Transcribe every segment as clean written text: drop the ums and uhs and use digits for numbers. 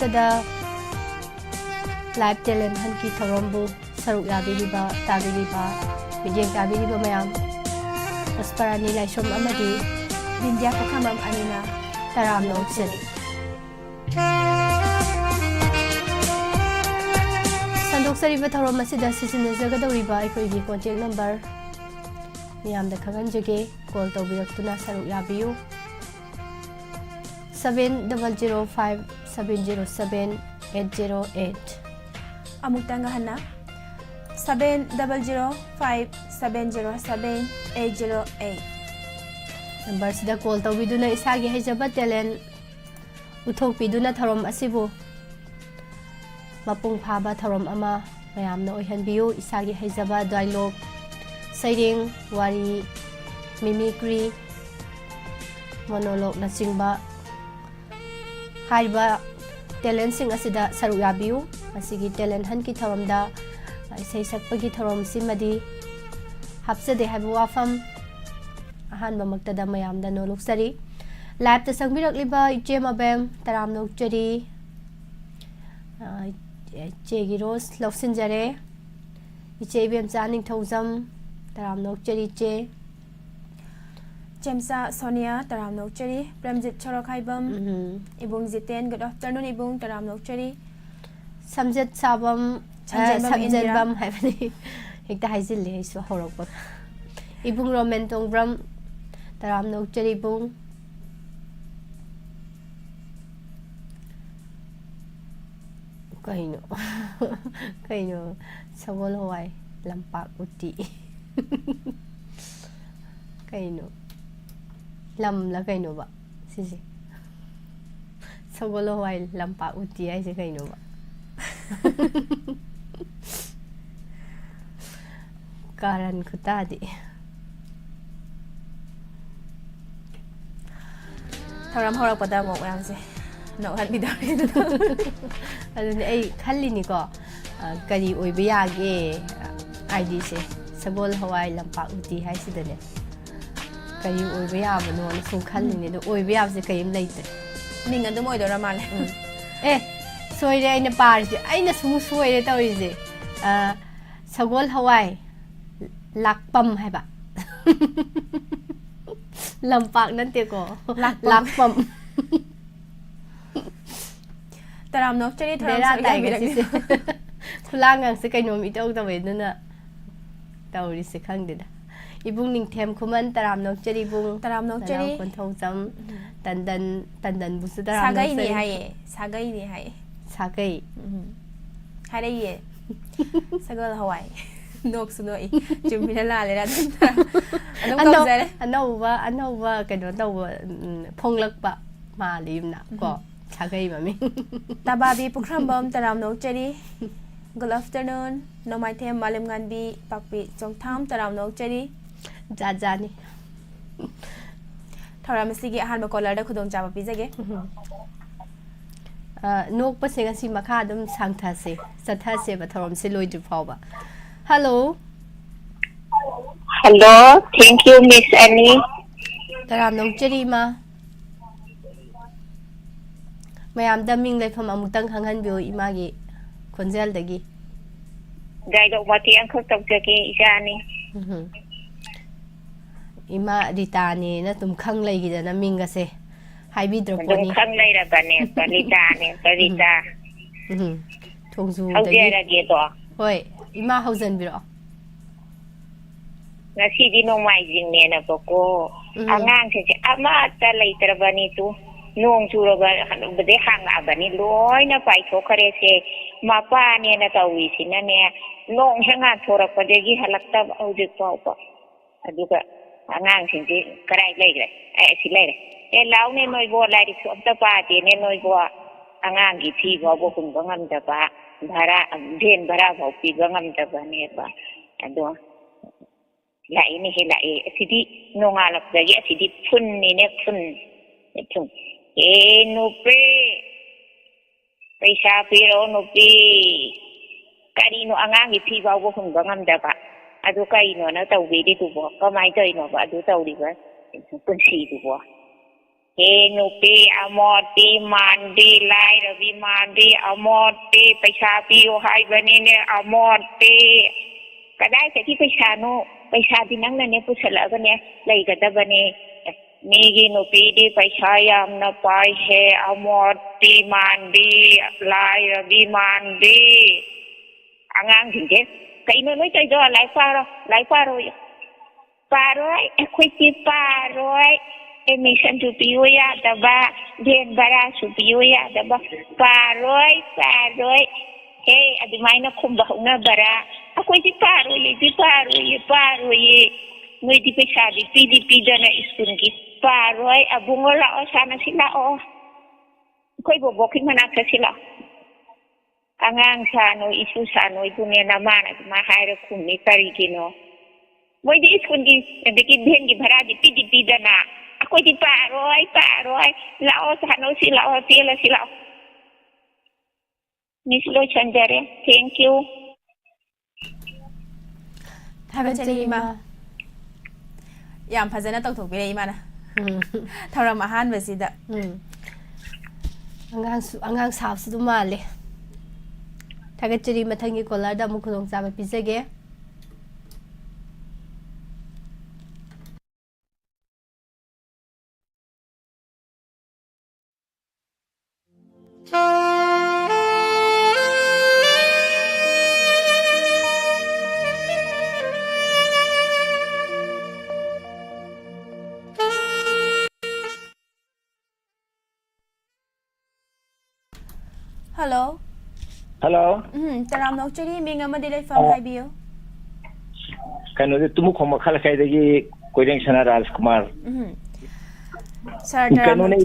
ꯃꯔꯛꯇꯗ live talent ꯍꯟꯀꯤ ꯊꯧꯔꯝꯕꯨ ꯁꯔꯨꯛ ꯌꯥꯕꯤꯔꯤꯕ ꯇꯥꯕꯤꯔꯤꯕ ꯃꯤꯠꯌꯦꯡ ꯇꯥꯕꯤꯔꯤꯕ ꯃꯌꯥꯝ ꯑꯁꯄꯔꯥꯅꯤ ꯂꯥꯏꯁ꯭ꯔꯝ ꯑꯃꯗꯤ ꯕꯤꯟꯗ꯭ꯌꯥ ꯄꯨꯈ꯭ꯔꯝꯕꯝ ꯑꯅꯤꯅ ꯇꯔꯥꯝꯅ ꯑꯣꯛꯆꯔꯤ ꯁꯟꯗꯣꯛꯆꯔꯤꯕ ꯊꯧꯔꯝ ꯑꯁꯤꯗ ꯁꯤꯖꯤꯟꯅꯖꯒꯗꯧꯔꯤꯕ ꯑꯩꯈꯣꯏꯒꯤ ꯀꯣꯟꯇꯦꯛ ꯅꯝꯕꯔ ꯃꯤꯌꯥꯝꯗ ꯈꯪꯍꯟꯖꯒꯦ ꯀꯣꯜ ꯇꯧꯕꯤꯔꯛꯇꯨꯅ ꯁꯔꯨꯛ ꯌꯥꯕꯤꯌꯨ 7005-707-808 ꯑꯃꯨꯛꯇꯪꯒ ꯍꯟꯅ 7005-707-808 ꯅꯝꯕꯔꯁꯤꯗ ꯀꯣꯜ ꯇꯧꯕꯤꯗꯨꯅ ꯏꯁꯥꯒꯤ ꯍꯩꯖꯕ ꯇꯦꯂꯦꯟ ꯎꯠꯊꯣꯛꯄꯤꯗꯨꯅ ꯊꯧꯔꯝ ꯑꯁꯤꯕꯨ ꯃꯄꯨꯡ ꯐꯥꯕ ꯊꯧꯔꯝ ꯑꯃ ꯃꯌꯥꯝꯅ ꯑꯣꯏꯍꯟꯕꯤꯌꯨ ꯏꯁꯥꯒꯤ ꯍꯩꯖꯕ ꯗꯥꯏꯂꯣꯛ ꯁꯩꯔꯦꯡ ꯋꯥꯔꯤ ꯃꯤꯃꯤꯀ꯭ꯔꯤ ꯃꯣꯅꯣꯂꯣꯛꯅꯆꯤꯡꯕ ꯍꯥꯏꯔꯤꯕ ꯇꯦꯂꯦꯟꯁꯤꯡ ꯑꯁꯤꯗ ꯁꯔꯨꯛ ꯌꯥꯕꯤꯌꯨ ꯃꯁꯤꯒꯤ ꯇꯦꯂꯦꯟ ꯍꯟꯀꯤ ꯊꯧꯔꯝꯗ ꯏꯁꯩ ꯁꯛꯄꯒꯤ ꯊꯧꯔꯝꯁꯤꯃꯗꯤ ꯍꯥꯞꯆꯗꯦ ꯍꯥꯏꯕ ꯋꯥꯐꯝ ꯑꯍꯥꯟꯕꯃꯛꯇꯗ ꯃꯌꯥꯝꯗ ꯅꯣꯜꯂꯨꯛꯆꯔꯤ ꯂꯥꯏꯚꯇ ꯆꯪꯕꯤꯔꯛꯂꯤꯕ ꯏꯆꯦ ꯃꯕꯦꯝ ꯇꯔꯥꯝꯅ ꯑꯣꯛꯆꯔꯤ ꯏꯆꯦꯒꯤ ꯔꯣꯁ ꯂꯧꯁꯤꯟꯖꯔꯦ ꯏꯆꯦ ꯏꯕꯦꯝꯆꯥ ꯅꯤꯡꯊꯧꯖꯝ ꯇꯔꯥꯝꯅ ꯑꯣꯛꯆꯔꯤ ꯏꯆꯦ ꯆꯦꯝꯆꯥ ꯁꯣꯅꯤꯌా ꯇꯔꯥꯝꯅ ꯑꯣꯛꯆꯔꯤ ꯄ꯭ꯔꯦꯝꯖꯤꯠ ꯁꯣꯔꯣꯛꯈꯥꯏꯕꯝ ꯏꯕꯨꯡ ꯖꯤꯇꯦꯟ ꯒꯨꯗ ꯑꯐꯇꯔꯅꯨꯟ ꯏꯕꯨꯡ ꯇꯔꯥꯝꯅ ꯑꯣꯛꯆꯔꯤ ꯁꯝꯖꯦꯠ ꯁꯥꯕꯝ ꯁꯝꯖꯦꯠꯕꯝ ꯍꯥꯏꯕꯅꯤ ꯍꯦꯛꯇ ꯍꯥꯏꯖꯤꯜꯂꯦ ꯑꯩꯁꯨ ꯍꯧꯔꯛꯄ इबुंग रोमेन तोंग्रम तराम नोक्चरी इबुंग कहिनो कहिनो सगोल हवाई लंपाक उटी कहिनो लम ला कहिनो बा सिसे सगोल हवाई लंपाक उटी ऐसे कहिनो बा कारण खुतादी ꯊꯧꯔꯝ ꯍꯧꯔꯛꯄꯗ ꯑꯃꯨꯛ ꯃꯌꯥꯝꯁꯦ ꯅꯣꯛꯍꯟꯕꯤꯗꯧꯔꯦ ꯑꯗꯨꯅꯦ ꯑꯩ ꯈꯜꯂꯤꯅꯤꯀꯣ ꯀꯔꯤ ꯑꯣꯏꯕ ꯌꯥꯒꯦ ꯑꯥꯏꯗꯤꯁꯦ ꯁꯒꯣꯜ ꯍꯋꯥꯏ ꯂꯝꯄꯥꯛ ꯎꯇꯤ ꯍꯥꯏꯁꯤꯗꯅꯦ ꯀꯔꯤ ꯑꯣꯏꯕ ꯌꯥꯕꯅꯣꯅ ꯁꯨꯝ ꯈꯜꯂꯤꯅꯦ ꯑꯗꯣ ꯑꯣꯏꯕ ꯌꯥꯕꯁꯦ ꯀꯔꯤꯝ ꯂꯩꯇ꯭ꯔꯦ ꯃꯤꯡ ꯑꯗꯨꯝ ꯑꯣꯏꯗꯣꯏꯔ ꯃꯥꯜꯂꯦ ꯁꯣꯏꯔꯦ ꯑꯩꯅ ꯄꯥꯔꯤꯁꯦ ꯑꯩꯅ ꯁꯨꯝ ꯁꯣꯏꯔꯦ ꯇꯧꯔꯤꯁꯦ ꯁꯒꯣꯜ ꯍꯋꯥꯏ ꯂꯥꯛꯄꯝ ꯍꯥꯏꯕ ꯂꯝꯄꯥꯛ ꯅꯠꯇꯦꯀꯣ ꯂꯥꯛꯄꯝ ꯇꯔꯥꯝꯅ ꯑꯣꯛꯆꯔꯤ ꯕꯦꯔꯥ ꯇꯥꯏꯒꯁꯤꯁꯦ ꯈꯨꯂꯥꯡꯒꯁꯦ ꯀꯩꯅꯣꯝ ꯏꯇꯧ ꯇꯧꯋꯦ ꯑꯗꯨꯅ ꯇꯧꯔꯤꯁꯦ ꯈꯪꯗꯦꯗ इबुंग निंगथेम खुमन तराम नोक्चरी इबुंग तराम नोक्चरी कोंथौजम तंदन बुसु तराम सागई नि हाये सागई नि हाये सागई हारे ये सगल हवाई नोक सुनोई चुमिना लालेरा अनौबा कनो तौबा फोंगलकपा मालिमना को सागई ममी ताबाबी पुख्रमबम तराम नोक्चरी गुड आफ्टरनून नोमाइथेम मालिमगानबी पाकपी चोंगथाम तराम नोक्चरी जाजानी थौराम सिगी अहानबा कॉलर खुदोंग चाबा पिजगे नोकपसे ngasi makha adum sangthase chathase ba thorom se loidri phawba hello thank you Miss Annie taram nongcheri ma mayam da ming leifam amutang khanghan bio imagi khonjal dagi Daido wati angkho tawjage ijani ima ritani na tum khang leigidana mingase haibidroponi khang leirabane paritane parita thongju haujerage to hoi ima haujan biro ngasidi nongmaijing ne na ko angang se ama ta leitrabani tu nong churaba bade hang abani loina pai thokare se mapa ne na tawi sina ne nong hanga thorakpadegi halakta aujik pawpa aduga angang sinji karai leigre ai si leire e laune noi bo lai su amta pa te ne noi bo angang gi thi bo bo kun bangam da ba bhara den bhara bo pi bangam da ba ne ba ado lai ni he lai sidi nonga lak dagi sidi phun ni ne phun e no pe paisa piro no pi kari no angang gi thi bo bo kun bangam da ba adu kai no na tawbi di tu bo kamai toi no ba adu tawri ba punsi tu bo เฮนุปีอมอตีมันดีไลระวิมานดีอมอตีไปชาปีโอไฮบันนี่เนี่ยอมอตีก็ได้แต่ที่ไปชาโนไปชาที่นั่งนั่นเนี่ยผู้สละกันเนี่ยเลยก็ได้บันนี่นี่กินุปีดีไปชายามนาไปเฮอมอตีมันดีไลระวิมานดีangang thingke kai no noi chai do lai paro paroi equity paroi emission to piuya daba den bara su piuya daba paroi hey adimai na khumba na bara equity paroi noi di pesa di pdp dana iskun ki paroi abungola o sana sila o koi bobokin manak sa sila angang sano isu sano itu ne nama na mahai kum ni tari kino moi di iskun di deki den gi bhara di pdp dana aku di paroi lao sano sila ni silo chandare thank you Thagachari ima yam phajana tawthokpire ima na tharam ahan basida angang sawsu du male Thagachari mathangi kolar da mu khudong chaba pizage Hello taram nok chari ming amadi lai fam hai bio kanu de tumu khoma khala kai de koireng sana Rajkumar sir kanu ne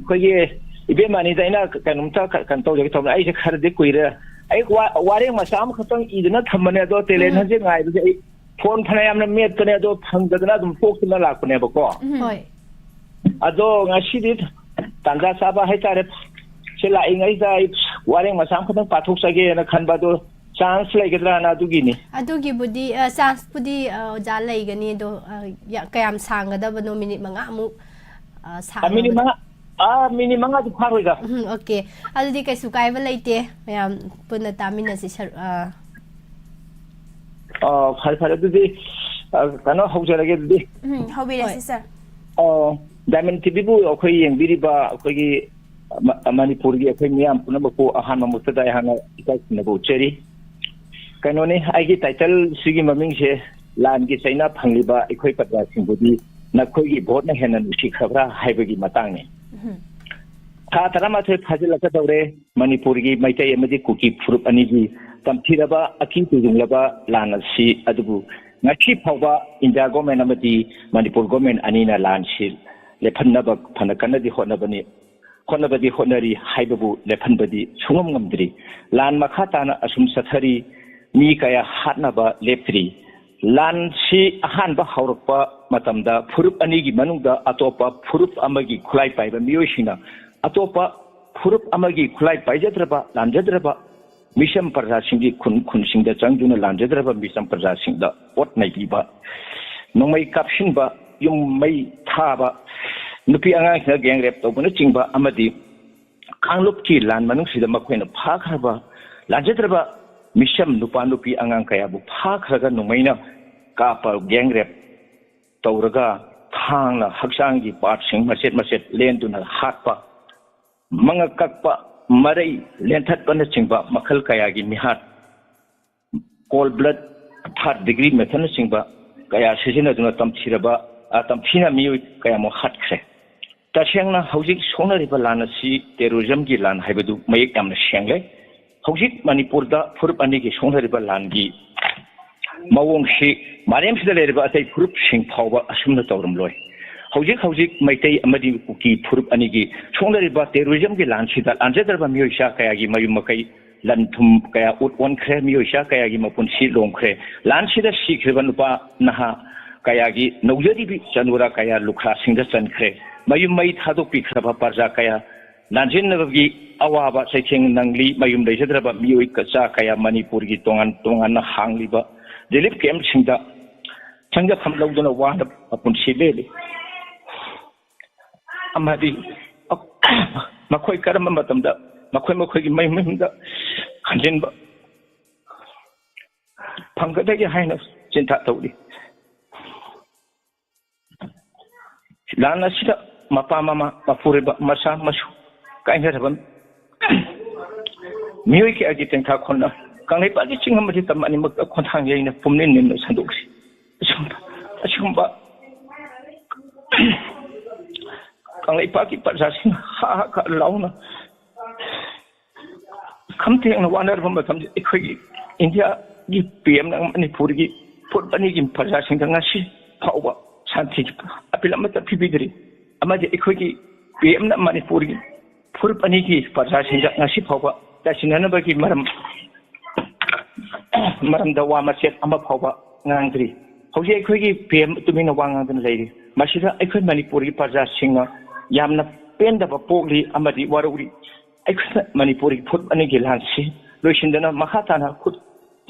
ko ye ibe mani da ina kanum ta kan to je to ai se khar de koira ai wareng ma sam khatang idna thamane do telen han je ngai de phone phana yam na met kane do phang da na dum pok na la kone ba ko hoi ado ngasi dit tanja saba hai tare sila ingai da wareng ma sam khatang pathok sage na khan ba do chance lai gedra na du gini adugi budi chance budi ja lai gani do kayam sanga da bano minute manga mu sa minute manga du pharo da okay adudi kai su kai ba laite mayam punna tamina si phar du di kano hojara ge du hobire si sir diamond tv bu akhoi yeng biri ba akhoi gi Manipur gi akhoi miyam puna ba ko ahan ma mutada hana ika na bo cheri kano ne ai gi title sigi maming se lan gi saina phangli ba akhoi patwa singbudi na khoi gi vote na henan usi khabra haiba gi matang ne tha tarama the phajila ka dore Manipur gi maitai amadi kuki furup ani gi tamthiraba aki tujunglaba lan si adubu ngachi phawba India government amadi Manipur government ani na lan si lephanaba phanakanadi honari haibabu lephanbadi sungam ngamdri lan makhata na asum sathari mi kaya hatnaba leptri lan si ahan ba haurpa matamda furup ani gi manungda atopa furup amagi khulai paiba miyoshina atopa furup amagi khulai paijadraba lanjadraba mission parja singgi khun singda changjuna lanjadraba mission parja singda ot nai biba nongmai kapshin ba yum mai thaba nupi angang na gang rep to buna chingba amadi kanglup ki lan manung sida makhoina phakharba lanjadraba mission nupa nupi angang kaya bu phakhaga numaina ka pa gang rep tawraga thangna haksangi part sing maset len tuna hatpa manga kakpa marai lenthat pana chingba makhal kaya gi mihat cold blood 3 degree methana chingba kaya sijina duna tamthiraba tamthina mi kaya mo hatkhre tashengna hojik sonariba lana si terrorism gi lan haibadu mayek amna shengle hojik Manipur da furup ani gi sonariba lan gi mawong si marem sida leriba atai furup sing phawba asumna tawrum loi hojik maitai amadi kuki furup ani gi sonariba terrorism gi lan sida anjadarba mi sha kaya gi mayum makai lan thum kaya ut on khre mi sha kaya gi mapun si long khre lan sida si khreban pa naha kaya gi nojari bi chanura kaya lukha singda chan khre mayum mai thadok pi khaba parja kaya nanjin nagi awaba saicheng nangli mayum dei jadraba mioi ka cha kaya Manipur gi tongan na hangliba delip kem singda changja khamlauduna wa apun silele amadi makoi karam matamda makoi gi mai da hanjin ba phangada gi haina chinta tawdi lana sida mapa mama mapure ba masa masu kai heraban mioi ki agi tengka khonna kangai pa gi chingam di tamani mak khonthang yeina pumnin nin sanduksi asumba kangai pa ki pa jasin ha ka launa kamte na wanar bamba tam ikhoi india gi pm na manipur gi put bani gi pa jasin da ngasi phauba santi apil amata phibidri amadi ikhoi gi pm na manipur gi pur bani gi pa jasin da ngasi phauba tasinana ba gi maram da wa maset ama phauba ngangdri hauji akhoi gi pm tumina wangang leiri masida akhoi manipur gi parja singa yamna penda ba pokli amadi waruri akhoi manipur gi phut ani gi lansi loisindana makhatana khut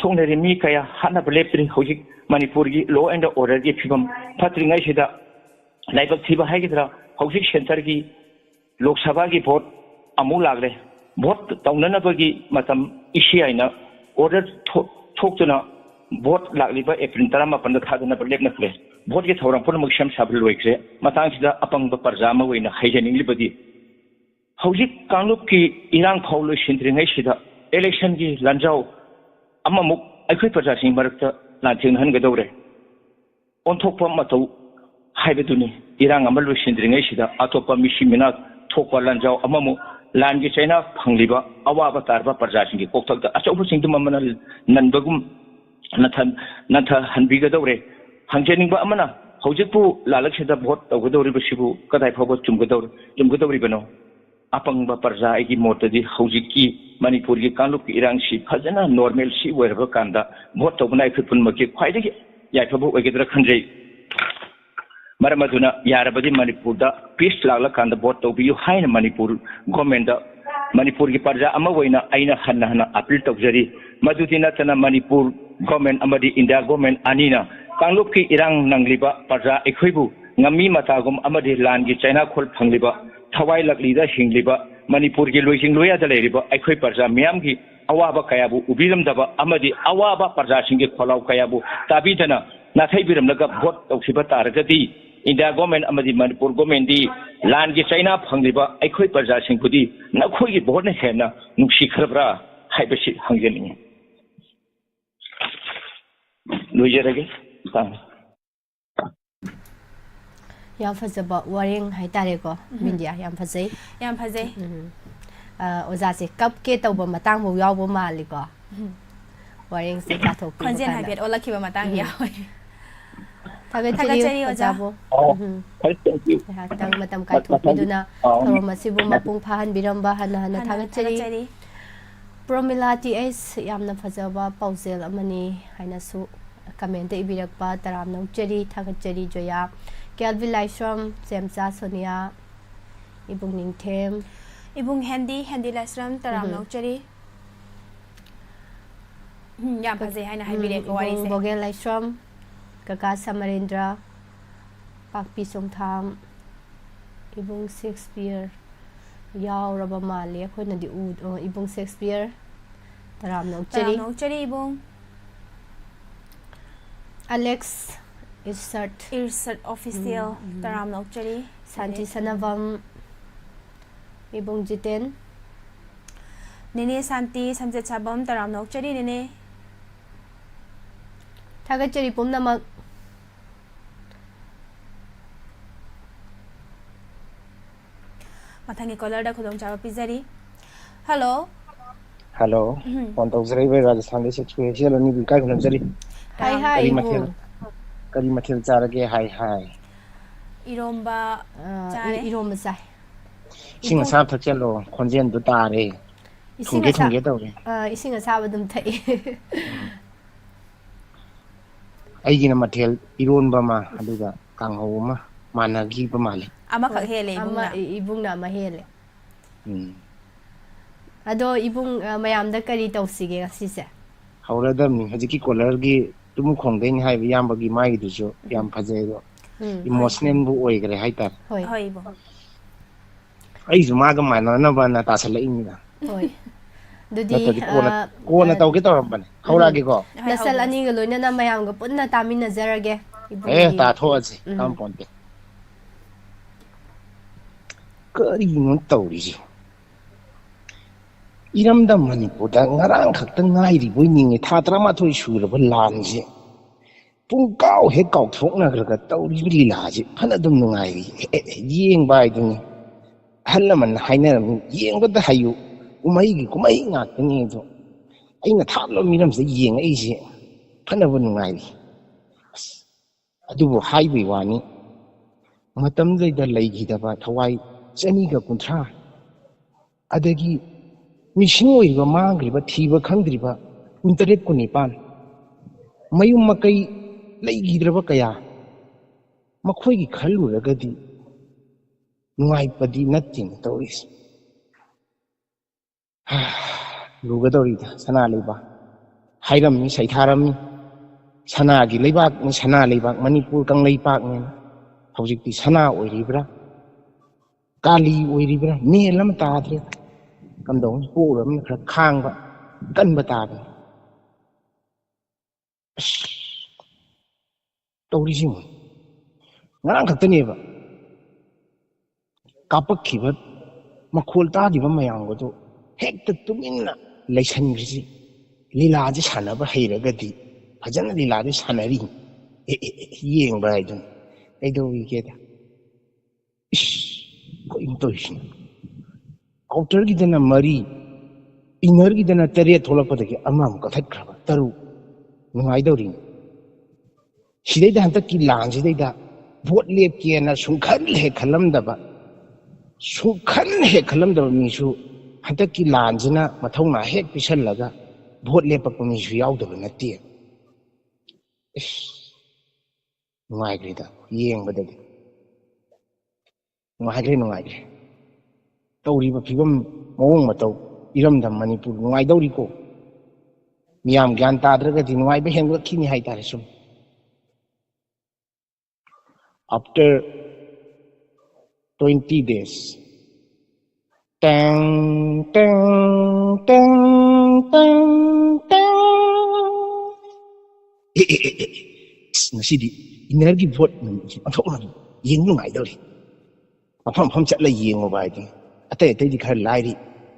thongneri mi kaya hana blepri hauji manipur gi law and order gi phibam phatringai sida laibak thiba haigidra hauji center gi lok sabha gi vote amu lagre vote taunana ba gi matam isiaina order thokjuna vote lagliba April 18 da thadana lepna ple vote ge thorang pon muksham sabl loikre matang sida apang ba parjama weina haijaning libadi hauji kanlup ki irang phaulo sindringai sida election gi lanjau amamuk aikhoi parja sing barakta lanthing han gadore onthokpa matau haibeduni irang amal sindringai sida atopa mishimina thokpa lanjau amamu langi China phangliba awaba tarba parja sing gi kokthak da achau sing dum amana nanbagum natha hanbiga dawre hangjeningba amana hojikpu lalakshida vote tawgadawri basibu kadai phawa chumgadawri bano apangba parja igi motadi hojiki manipur gi kanlup ki irang si phajana normal si werba kanda vote tawbana ikhupun maki khwaidagi yaiphabu ogedra khanjai maramaduna yarabadi manipur da peace lagla kanda vote tawbiyu haina manipur government da manipur gi parja ama waina aina hanna appeal tawjari madudi natana manipur government amadi India government anina kanlup ki irang nangliba parja ekhoibu ngami matagum amadi lan gi China khol phangliba thawai lakli da hingliba manipur gi loising loya da leiriba ekhoi parja miam gi awaba kayabu ubiram daba amadi awaba parja singi kholau kayabu tabidana nathai biram laga vote tawsiba taragadi India government amadi manipur government di lan gi China phangliba ekhoi parja singkudi nakhoi gi vote na hena nungsi khrabra haibasi hangjening loijarage yam fazaba waring haitare ko India yam fazai oza se kap ke tawba matang bo yawbo mali ko waring se ka thok khonjen habet olakhiba matang yawi thagachari oza bo tang matam kai thopiduna thoroma sibu mapung phahan biramba hana thagachari Promila TS yamna fazaba pausel amani haina su comment ibirakpa taram nauchari thagachari joya Kelvin Laishram Semsa Sonia Ibung Ningthem Ibung Handy Laishram taram nauchari yam phazai haina haibire ko wari se Bogel Laishram Kaka Samarendra Pakpi Somtham Ibung Shakespeare yaw raba mali akhoi di ud ibung Shakespeare taram nauchari ibung Alex Irsat official taram nauchari Santi Sanavam ibung Jiten Nene Santi Samjet Sabam taram nauchari nene thagachari pumnamak matangi caller da khudong chawa pizari hello phone tawjari bai Rajasthan de situation ani bi kai khunam jari hi kari mathil charage hi iromba chare iromba sai sing sa thachelo khonjen du tare thungge tawre ising asaba dum thai aigina mathel ironba ma aduga kangho ma managi ba male ama khak hele ibungna ma hele ado ibung mayamda kari tawsige asise hauradam ni hajiki collar gi tum khongdeng hai yamba gi mai du jo yam phajai do emotional bu oi gare hai tar hoi bo ꯑꯩꯁꯨ ꯃꯥꯒ ꯃꯥꯟꯅꯅꯕꯅ ꯇꯥꯁꯜꯂꯛꯏꯅꯤꯗ ꯍꯣꯏ ꯑꯗꯨꯗꯤ ꯅꯠꯇ꯭ꯔꯗꯤ ꯀꯣꯟꯅ ꯇꯧꯒꯦ ꯇꯧꯔꯝꯕꯅꯦ ꯍꯧꯔꯛꯑꯒꯦꯀꯣ ꯅꯁꯜ ꯑꯅꯤꯒ ꯂꯣꯏꯅꯅ ꯃꯌꯥꯝꯒ ꯄꯨꯟꯅ ꯇꯥꯃꯤꯟꯅꯖꯔꯒꯦ ꯇꯥꯊꯣꯛꯑꯁꯤ ꯈꯪꯄꯣꯟꯇꯦ ꯀꯔꯤꯅꯣ ꯇꯧꯔꯤꯁꯦ ꯏꯔꯝꯗꯝ ꯃꯅꯤꯄꯨꯔꯗ ꯉꯔꯥꯡ ꯈꯛꯇ ꯉꯥꯏꯔꯤꯕꯣꯏ ꯅꯤꯡꯉꯦ ꯊꯥ 18 ꯁꯨꯔꯕ ꯂꯥꯟꯁꯦ ꯄꯨꯡ ꯍꯦꯛ ꯀꯥꯎꯊꯣꯛꯅꯈ꯭ꯔꯒ ꯇꯧꯔꯤꯕ ꯂꯤꯂꯥꯁꯦ ꯐꯅ ꯑꯗꯨꯝ ꯅꯨꯡꯉꯥꯏꯔꯤ ꯌꯦꯡꯕ ꯍꯥꯏꯗꯨꯅꯤ ꯑꯍꯜ ꯂꯃꯟ ꯍꯥꯏꯅꯔꯝꯃꯤ ꯌꯦꯡꯕꯗ ꯍꯩꯌꯨ ꯀꯨꯝꯍꯩ ꯉꯥꯛꯇꯅꯤ ꯑꯗꯣ ꯑꯩꯅ ꯊꯥꯞꯂꯕ ꯃꯤꯔꯝꯁꯤꯗ ꯌꯦꯡꯉꯛꯏꯁꯦ ꯐꯅꯕ ꯅꯨꯡꯉꯥꯏꯔꯤ ꯑꯗꯨꯕꯨ ꯍꯥꯏꯕꯩ ꯋꯥꯅꯤ ꯃꯇꯝꯗꯨꯗ ꯂꯩꯈꯤꯗꯕ ꯊꯋꯥꯏ 250 ꯑꯗꯒꯤ ꯃꯤꯁꯤꯡ ꯑꯣꯏꯔꯤꯕ ꯃꯥꯡꯈ꯭ꯔꯤꯕ ꯊꯤꯕ ꯈꯪꯗ꯭ꯔꯤꯕ 19 ꯃꯌꯨꯝ ꯃꯀꯩ ꯂꯩꯈꯤꯗ꯭ꯔꯕ ꯀꯌꯥ ꯃꯈꯣꯏꯒꯤ ꯈꯜꯂꯨꯔꯒꯗꯤ ꯅꯨꯡꯉꯥꯏꯕꯗꯤ ꯅꯠꯇꯦꯅ ꯇꯧꯔꯤꯁꯦ ꯂꯨꯒꯗꯧꯔꯤꯗ ꯁꯅꯥ ꯂꯩꯕꯥꯛ ꯍꯥꯏꯔꯝꯃꯤ ꯁꯩꯊꯥꯔꯝꯃꯤ ꯁꯅꯥꯒꯤ ꯂꯩꯕꯥꯛꯅꯤ ꯁꯅꯥ ꯂꯩꯕꯥꯛ ꯃꯅꯤꯄꯨꯔ ꯀꯪꯂꯩꯄꯥꯛꯅꯦꯅ ꯍꯧꯖꯤꯛꯇꯤ ꯁꯅꯥ ꯑꯣꯏꯔꯤꯕ꯭ꯔꯥ ꯀꯥꯂꯤ ꯑꯣꯏꯔꯤꯕ꯭ꯔꯥ ꯃꯦꯟ ꯑꯃ ꯇꯥꯗ꯭ꯔꯦ ꯀꯝꯗꯧꯅꯤ ꯄꯣꯛꯎꯔꯕꯅꯤꯅ ꯈꯔ ꯈꯥꯡꯕ ꯀꯟꯕ ꯇꯥꯕꯅꯤ ꯇꯧꯔꯤꯁꯤ ꯉꯔꯥꯡ ꯈꯛꯇꯅꯦꯕ ꯀꯥꯞꯄꯛꯈꯤꯕ ꯃꯈꯣꯜ ꯇꯥꯈꯤꯕ ꯃꯌꯥꯝꯒꯗꯣ ꯍꯦꯛꯇ ꯇꯨꯃꯤꯟꯅ ꯂꯩꯁꯟꯈ꯭ꯔꯤꯁꯤ ꯂꯤꯂꯥꯁꯤ ꯁꯥꯟꯅꯕ ꯍꯩꯔꯒꯗꯤ ꯐꯖꯅ ꯂꯤꯂꯥꯁꯤ ꯁꯥꯟꯅꯔꯤ ꯌꯦꯡꯕ ꯍꯥꯏꯗꯨꯅꯤ ꯀꯩꯗꯧꯔꯤꯒꯦꯗ ꯀꯩꯅꯣ ꯇꯧꯔꯤꯁꯤꯅ ꯑꯥꯎꯇꯔꯒꯤꯗꯅ 4 ꯏꯟꯅꯔꯒꯤꯗꯅ 9 ꯊꯣꯛꯂꯛꯄꯗꯒꯤ ꯑꯃꯃꯨꯛ ꯀꯛꯊꯠꯈ꯭ꯔꯕ 3 ꯅꯨꯡꯉꯥꯏꯗꯧꯔꯤꯅꯤ ꯁꯤꯗꯩꯗ ꯍꯟꯗꯛꯀꯤ ꯂꯥꯟꯁꯤꯗꯩꯗ ꯚꯣꯠ ꯂꯦꯞꯀꯦꯅ ꯁꯨꯡꯈꯟ ꯍꯦꯛ ꯈꯜꯂꯝꯗꯕ ꯃꯤꯁꯨ ꯍꯟꯗꯛꯀꯤ ꯂꯥꯟꯁꯤꯅ ꯃꯊꯧꯅꯥ ꯍꯦꯛ ꯄꯤꯁꯜꯂꯒ ꯚꯣꯠ ꯂꯦꯞꯄꯛꯄ ꯃꯤꯁꯨ ꯌꯥꯎꯗꯕ ꯅꯠꯇꯦ ꯅꯨꯡꯉꯥꯏꯈ꯭ꯔꯦꯗ ꯌꯦꯡꯕꯗꯗꯤ ꯅꯨꯡꯉꯥꯏꯈ꯭ꯔꯦ ꯇꯧꯔꯤꯕ ꯐꯤꯕꯝ ꯃꯑꯣꯡ ꯃꯇꯧ ꯏꯔꯝꯗꯝ ꯃꯅꯤꯄꯨꯔ ꯅꯨꯡꯉꯥꯏꯗꯧꯔꯤꯀꯣ ꯃꯤꯌꯥꯝ ꯒ꯭ꯌꯥꯟ ꯇꯥꯗ꯭ꯔꯒꯗꯤ ꯅꯨꯡꯉꯥꯏꯕ ꯍꯦꯟꯒꯠꯈꯤꯅꯤ ꯍꯥꯏꯇꯥꯔꯦ ꯁꯨꯝ after 20 days tang tang tang tang tang ꯉꯁꯤꯗꯤ ꯏꯟꯅꯔꯒꯤ ꯚꯣꯠ ꯑꯣꯟꯊꯣꯛꯅ ꯌꯦꯡꯕ ꯅꯨꯡꯉꯥꯏꯗꯧꯔꯤ ꯃꯐꯝ ꯆꯠꯂ ꯌꯦꯡꯉꯨꯕ ꯍꯥꯏꯗꯤ ꯑꯇꯩꯗꯤ ꯈꯔ ꯂꯥꯏꯔꯤ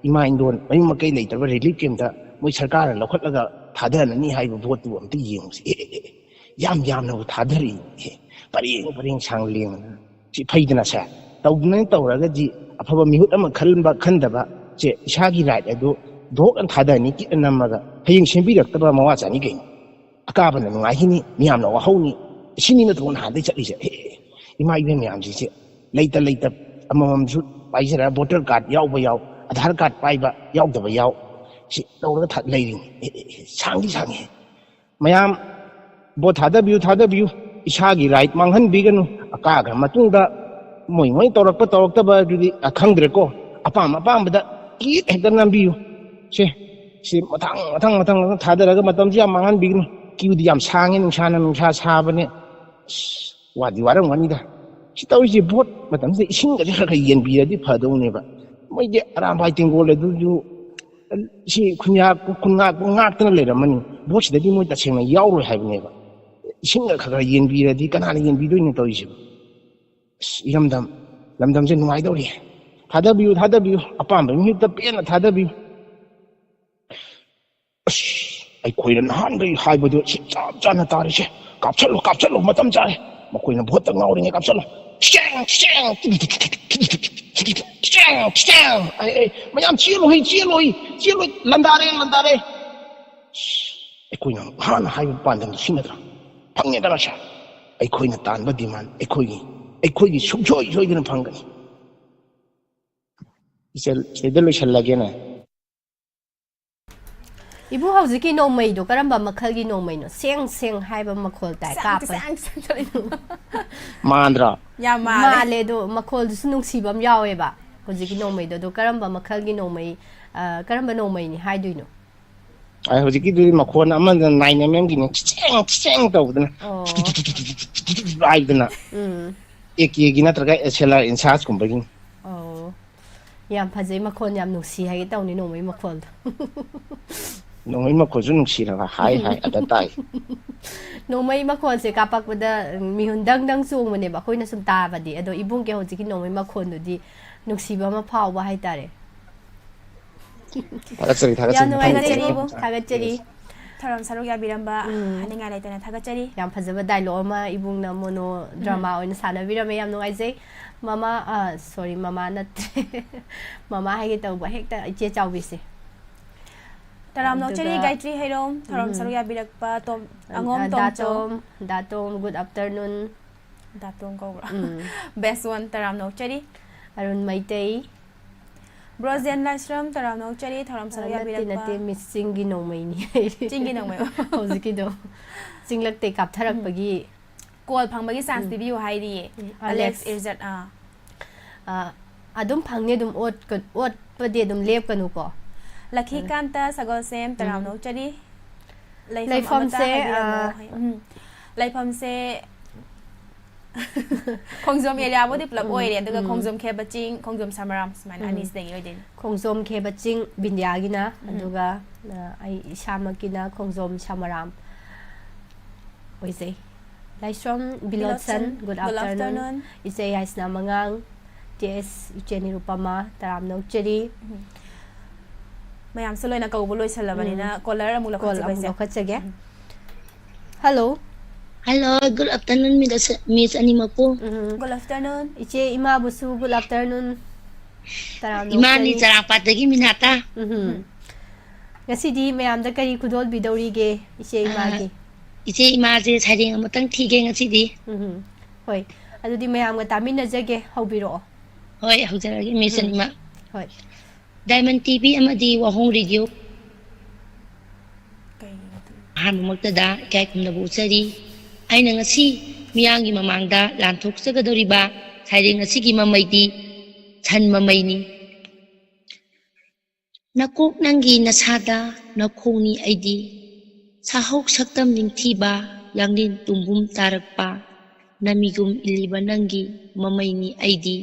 ꯏꯃꯥ ꯏꯟꯗꯣꯟ ꯃꯌꯨꯝ ꯃꯀꯩ ꯂꯩꯇ꯭ꯔꯕ ꯔꯤꯂꯤꯐ ꯀꯦꯝꯞꯇ ꯃꯣꯏ ꯁꯔꯀꯥꯔꯅ ꯂꯧꯈꯠꯂꯒ ꯊꯥꯗꯍꯜꯂꯅꯤ ꯍꯥꯏꯕ ꯚꯣꯠꯇꯨ ꯑꯝꯇ ꯌꯦꯡꯉꯨꯁꯤ ꯌꯥꯝꯅꯕꯨ ꯊꯥꯗꯔꯤ ꯄꯔꯦꯡ ꯁꯥꯡ ꯂꯦꯡꯉꯅ ꯁꯤ ꯐꯩꯗꯅ ꯁꯦ ꯇꯧꯔꯒꯗꯤ ꯑꯐꯕ ꯃꯤꯍꯨꯠ ꯑꯃ ꯈꯟꯗꯕ ꯁꯦ ꯏꯁꯥꯒꯤ ꯔꯥꯏꯠ ꯑꯗꯨ ꯙꯣꯛꯅ ꯊꯥꯗꯔꯅꯤ ꯀꯤꯠꯅ ꯅꯝꯃꯒ ꯍꯌꯦꯡ ꯁꯦꯝꯕꯤꯔꯛꯇꯕ ꯃꯋꯥ ꯆꯥꯅꯤ ꯀꯩꯅꯣ ꯑꯀꯥꯕꯅ ꯅꯨꯡꯉꯥꯏꯈꯤꯅꯤ ꯃꯤꯌꯥꯝꯅ ꯋꯥꯍꯧꯅꯤ ꯁꯤꯅꯤ ꯅꯠꯇ꯭ꯔꯣ ꯅꯍꯥꯟꯗꯩ ꯆꯠꯂꯤꯁꯦ ꯏꯃꯥ ꯏꯕꯦꯟ ꯃꯌꯥꯝꯁꯤꯡꯁꯦ ꯂꯩꯇ ꯑꯃꯃꯝꯁꯨ ꯄꯥꯏꯖꯔ ꯚꯣꯇꯔ ꯀꯥꯔꯗ ꯌꯥꯎꯕ ꯌꯥꯎ ꯑꯙꯥꯔ ꯀꯥꯔꯗ ꯄꯥꯏꯕ ꯌꯥꯎꯗꯕ ꯌꯥꯎ ꯁꯤ ꯇꯧꯔꯒ ꯂꯩꯔꯤꯅꯤ ꯁꯥꯡꯉꯤ ꯃꯌꯥꯝ ꯚꯣꯠ ꯊꯥꯗꯕꯤꯌꯨ ꯏꯁꯥꯒꯤ ꯔꯥꯏꯠ ꯃꯥꯡꯍꯟꯕꯤꯒꯅꯨ ꯑꯀꯥꯈ꯭ꯔ ꯃꯇꯨꯡꯗ ꯃꯣꯏ ꯇꯧꯔꯛꯇꯕ ꯑꯗꯨꯗꯤ ꯈꯪꯗ꯭ꯔꯦꯀꯣ ꯑꯄꯥꯝꯕꯗ ꯀꯤꯠ ꯍꯦꯛꯇ ꯅꯝꯕꯤꯌꯨ ꯁꯤ ꯃꯊꯪ ꯊꯥꯗꯔꯒ ꯃꯇꯝꯁꯨ ꯌꯥꯝ ꯃꯥꯡꯍꯟꯕꯤꯒꯅꯨ ꯀ꯭ꯌꯨꯗꯤ ꯌꯥꯝ ꯁꯥꯡꯉꯦ ꯅꯨꯡꯁꯥ ꯁꯥꯕꯅꯦ ꯋꯥꯗꯤ ꯋꯥꯔꯝꯒꯅꯤꯗ ꯁꯤ ꯇꯧꯔꯤꯁꯦ ꯚꯣꯠ ꯃꯇꯝꯁꯤꯗ ꯏꯁꯤꯡꯒꯁꯦ ꯈꯔ ꯌꯦꯟꯕꯤꯔꯗꯤ ꯐꯗꯧꯅꯦꯕ ꯃꯣꯏꯗꯤ ꯑꯔꯥꯝꯕꯥꯏ ꯇꯦꯡꯒꯣꯜ ꯑꯗꯨꯁꯨ ꯁꯤ ꯉꯥꯛꯇꯅ ꯂꯩꯔꯝꯃꯅꯤ ꯚꯣꯠꯁꯤꯗꯗꯤ ꯃꯣꯏ ꯇꯁꯦꯡꯅ ꯌꯥꯎꯔꯣꯏ ꯍꯥꯏꯕꯅꯦꯕ ꯏꯁꯤꯡꯒꯈꯔ ꯌꯦꯟꯕꯤꯔꯗꯤ ꯀꯅꯥꯅ ꯌꯦꯟꯕꯤꯗꯣꯏꯅꯣ ꯇꯧꯔꯤꯁꯦ ꯂꯝꯗꯝꯁꯦ ꯅꯨꯡꯉꯥꯏꯗꯧꯔꯤ ꯊꯥꯗꯕꯤꯌꯨ ꯑꯄꯥꯝꯕ ꯃꯤꯍꯨꯠꯇ ꯄꯦꯟꯅ ꯊꯥꯗꯕꯤꯌꯨ ꯑꯩꯈꯣꯏꯅ ꯅꯍꯥꯟꯗꯒꯤ ꯍꯥꯏꯕꯗꯨ ꯁꯤ ꯆꯞ ꯆꯥꯅ ꯇꯥꯔꯤꯁꯦ ꯀꯥꯞꯁꯜꯂꯨ ꯃꯇꯝ ꯆꯥꯔꯦ ꯃꯈꯣꯏꯅ ꯚꯣꯠꯇ ꯉꯥꯎꯔꯤꯉꯩ ꯀꯥꯞꯁꯜꯂꯨ ꯃꯌꯥꯝ ꯆꯦꯜꯂꯣꯏ ꯂꯟꯗꯥꯔꯦ ꯑꯩꯈꯣꯏꯅ ꯍꯥꯟꯅ ꯍꯥꯏꯕ ꯄꯥꯟꯗꯝꯗꯨ ꯁꯤ ꯅꯠꯇ꯭ꯔꯥ ꯐꯪꯉꯦꯗꯅ ꯁꯦ ꯑꯩꯈꯣꯏꯅ ꯇꯥꯟꯕ ꯗꯤꯃꯥꯟ ꯑꯩꯈꯣꯏꯒꯤ ꯁꯣꯏꯗꯅ ꯐꯪꯒꯅꯤ ꯁꯤꯗ ꯂꯣꯏꯁꯜꯂꯒꯦꯅ 이부 ꯍꯧꯖꯤꯛꯀꯤ ꯅꯣꯡꯃꯩꯗꯣ ꯀꯔꯝꯕ ꯃꯈꯜꯒꯤ ꯅꯣꯡꯃꯩꯅꯣ ꯁꯦꯡ ꯍꯥꯏꯕ ꯃꯈꯣꯜ ꯇꯥꯏ ꯀꯥꯞꯄ ꯃꯥꯟꯗ꯭ꯔꯥ ꯌꯥꯝ ꯃꯥꯜꯂꯦ ꯑꯗꯣ ꯃꯈꯣꯜꯗꯨꯁꯨ ꯅꯨꯡꯁꯤꯕ ꯑꯃ ꯌꯥꯎꯋꯦꯕ ꯍꯧꯖꯤꯛꯀꯤ ꯅꯣꯡꯃꯩꯗꯣ ꯑꯗꯣ ꯀꯔꯝꯕ ꯃꯈꯜꯒꯤ ꯅꯣꯡꯃꯩ ꯀꯔꯝꯕ ꯅꯣꯡꯃꯩꯅꯤ ꯍꯥꯏꯗꯣꯏꯅꯣ ꯍꯧꯖꯤꯛꯀꯤꯗꯨꯗꯤ ꯃꯈꯣꯟ ꯑꯃꯗ 9mm ꯆꯦꯡ ꯇꯧꯕꯗꯅ ꯍꯥꯏꯗꯅ ꯑꯦꯀꯦꯒꯤ ꯅꯠꯇ꯭ꯔꯒ SLR ꯏꯟꯁꯥꯁꯀꯨꯝꯕꯒꯤꯅꯤ ꯌꯥꯝ ꯐꯖꯩ ꯃꯈꯣꯟ ꯌꯥꯝ ꯅꯨꯡꯁꯤ ꯍꯥꯏꯒꯦ ꯇꯧꯅꯤ ꯅꯣꯡꯃꯩ ꯃꯈꯣꯜꯗꯣ ꯅꯣꯡꯃꯩ ꯃꯈꯣꯜꯁꯨ ꯅꯨꯡꯁꯤꯔꯒ ꯍꯥꯏ ꯑꯗ ꯇꯥꯏ ꯅꯣꯡꯃꯩ ꯃꯈꯣꯜꯁꯦ ꯀꯥꯞꯄꯛꯄꯗ ꯃꯤꯍꯨꯟ ꯗꯪ ꯆꯣꯡꯕꯅꯦꯕ ꯑꯩꯈꯣꯏꯅ ꯁꯨꯝ ꯇꯥꯕꯗꯤ ꯑꯗꯣ ꯏꯕꯨꯡꯒꯤ ꯍꯧꯖꯤꯛꯀꯤ ꯅꯣꯡꯃꯩ ꯃꯈꯣꯟꯗꯨꯗꯤ ꯅꯨꯡꯁꯤꯕ ꯑꯃ ꯐꯥꯎꯕ ꯍꯥꯏꯇꯥꯔꯦ ꯊꯥꯒꯠꯆꯔꯤ ꯌꯥꯝ ꯊꯥꯒꯠꯆꯔꯤ ꯅꯨꯡꯉꯥꯏꯖꯔꯤ ꯏꯕꯨꯡ ꯊꯥꯒꯠꯆꯔꯤ ꯊꯧꯔꯝ ꯁꯔꯨꯛ ꯌꯥꯕꯤꯔꯝꯕ ꯍꯥꯏꯅꯤꯡꯉꯥꯏ ꯂꯩꯇꯅ ꯊꯥꯒꯠꯆꯔꯤ ꯌꯥꯝ ꯐꯖꯕ ꯗꯥꯏꯂꯣग ꯑꯃ ꯏꯕꯨꯡꯅ ꯃꯣꯅꯣ ꯗ꯭ꯔꯃꯥ ꯑꯣꯏꯅ ꯁꯥꯟꯅꯕꯤꯔꯝꯃꯦ ꯌꯥꯝ ꯅꯨꯡꯉꯥꯏꯖꯩ ꯃꯃꯥ ꯁꯣꯔꯤ ꯃꯃꯥ ꯅꯠꯇ꯭ꯔꯦ ꯃꯃꯥ ꯍꯥꯏꯒꯦ ꯇꯧꯕ ꯍꯦꯛꯇ ꯏꯆꯦ ꯆꯥꯎꯕꯤꯁꯦ ꯇꯔꯥꯝ ꯅꯣꯛꯆꯔꯤ ꯑꯗꯨꯒ ꯒꯥꯏꯇ꯭ꯔꯤ ꯍꯩꯔꯣꯝ ꯊꯧꯔꯝ ꯁꯔꯨꯛ ꯌꯥꯕꯤꯔꯛꯄ ꯑꯉꯣꯝ ꯇꯣꯝꯆꯧ ꯗꯥꯇꯣꯝ ꯒꯨꯗ ꯑꯐꯇꯔꯅꯨꯟ ꯗꯥꯇꯣꯝ ꯀꯧꯕ꯭ꯔꯥ ꯕꯦꯁ ꯋꯥꯟ ꯇꯔꯥꯝ ꯅꯣꯛꯆꯔꯤ ꯑꯔꯨꯟ ꯃꯩꯇꯩ ꯕ꯭ꯔꯣꯖꯦꯟ ꯂꯥꯏꯁ꯭ꯔꯝ ꯇꯔꯥꯝ ꯅꯣꯛꯆꯔꯤ ꯊꯧꯔꯝ ꯁꯔꯨꯛ ꯅꯠꯇꯦ ꯌꯥꯕꯤꯔꯛꯄ ꯅꯠꯇꯦ ꯃꯤꯁ ꯆꯤꯡꯒꯤ ꯅꯣꯡꯃꯩꯅꯤ ꯆꯤꯡꯒꯤ ꯅꯣꯡꯃꯩ ꯍꯧꯖꯤꯛꯀꯤꯗꯣ ꯆꯤꯡꯂꯛꯇꯩ ꯀꯥꯞꯊꯔꯛꯄꯒꯤ ꯀꯣꯜ ꯐꯪꯕꯒꯤ ꯆꯥꯟꯁ ꯄꯤꯕꯤꯌꯨ ꯍꯥꯏꯔꯤꯌꯦ ꯑꯂꯦꯛꯁ ꯏꯔꯖꯠ ꯑꯗꯨꯝ ꯐꯪꯅꯤ ꯑꯗꯨꯝ ꯑꯣꯠꯄꯗꯤ ꯑꯗꯨꯝ ꯂꯦꯞꯀꯅꯨꯀꯣ ꯂꯛꯈꯤꯀꯥꯟꯇ ꯁꯒꯣꯜꯁꯦꯝ ꯇꯔꯥꯝ ꯅꯣꯛꯆꯔꯤ ꯂꯩꯐꯝꯁꯦ ꯂꯩꯐꯝꯁꯦ ꯈꯣꯡꯖꯣꯝ ꯑꯦꯔꯤꯌꯥꯕꯨꯗꯤ ꯄꯨꯂꯞ ꯑꯣꯏꯔꯦ ꯑꯗꯨꯒ ꯈꯣꯡꯖꯣꯝ ꯈꯦꯕ ꯆꯤꯡ ꯈꯣꯡꯖꯣꯝ ꯁꯃꯔꯥꯝ ꯁꯨꯃꯥꯏꯅ ꯑꯅꯤꯁꯤꯗꯒꯤ ꯑꯣꯏꯗꯣꯏꯅꯤ ꯈꯣꯡꯖꯣꯝ ꯈꯦꯕ ꯆꯤꯡ ꯕꯤꯟꯗ꯭ꯌꯥꯒꯤꯅ ꯑꯗꯨꯒ ꯑꯩ ꯏꯁꯥꯃꯛꯀꯤꯅ ꯈꯣꯡꯖꯣꯝ ꯁꯃꯔꯥꯝ ꯑꯣꯏꯖꯩ ꯂꯥꯏꯁ꯭ꯔꯝ ꯕꯤꯂꯣꯠꯁꯟ ꯒꯨꯗ ꯑꯐꯇꯔꯅꯨꯟ ꯏꯆꯦ ꯌꯥꯏꯁꯅꯥ ꯃꯉꯥꯡ ꯇꯦꯁ ꯏꯆꯦ ꯅꯤꯔꯨꯄꯃꯥ ꯇꯔꯥꯝ ꯅꯣꯛꯆꯔꯤ ꯃꯌꯥꯝꯁꯨ ꯂꯣꯏꯅ ꯀꯧꯕ ꯂꯣꯏꯁꯜꯂꯕꯅꯤꯅ ꯀꯣꯂꯔ ꯑꯃꯨꯛ ꯂꯧꯈꯠꯆꯒꯦ hello Hello, good afternoon, Miss Animapo. Good afternoon 이제 이마부수 굿 아프터눈 Imani Charapatagi Minata. ngasi di mayamda kari khudol bidawrige iche imagi Iche Imaje Saring Amatang Tigeng at City. hoi adudi mayamga taminajage haubiro Hoi, Hauseragi Miss Anima. hoi Diamond TV Amadi Wahong Radio. Hamumaktada, Kaikum Nabusari. Aina ngasi miyangi mamangda lanthok sagadoriba saring asigi mamaiti chan mamaini nakok nangi nasada nakhoni aidi sahok saktam ningthiba yanglin tumbum tarakpa namigum iliba nangi mamaini aidi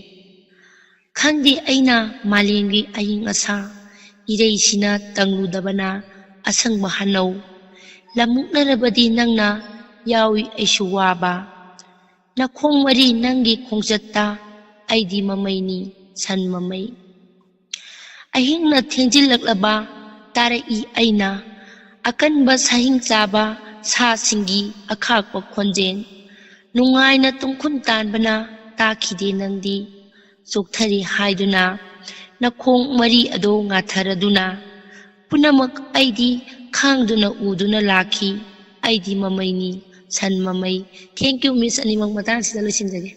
khangdi aina malengi aying asa ireisina tangludabana asang mahanau lamuknarabadi nangna yawi aishu waba nakhong mari nangi khongjatta aidi mamaini san mamai ahingna thenjilaklaba tarai aina akanba sahing chaba sa singi akhakpa khonjen nungaina tungkhun tanbana takhide nangdi chokthari haiduna nakhong mari ado ngatharaduna punamak aidi khangduna uduna lakhi aidi mamaini san mamai thank you miss animang matan sida losinjage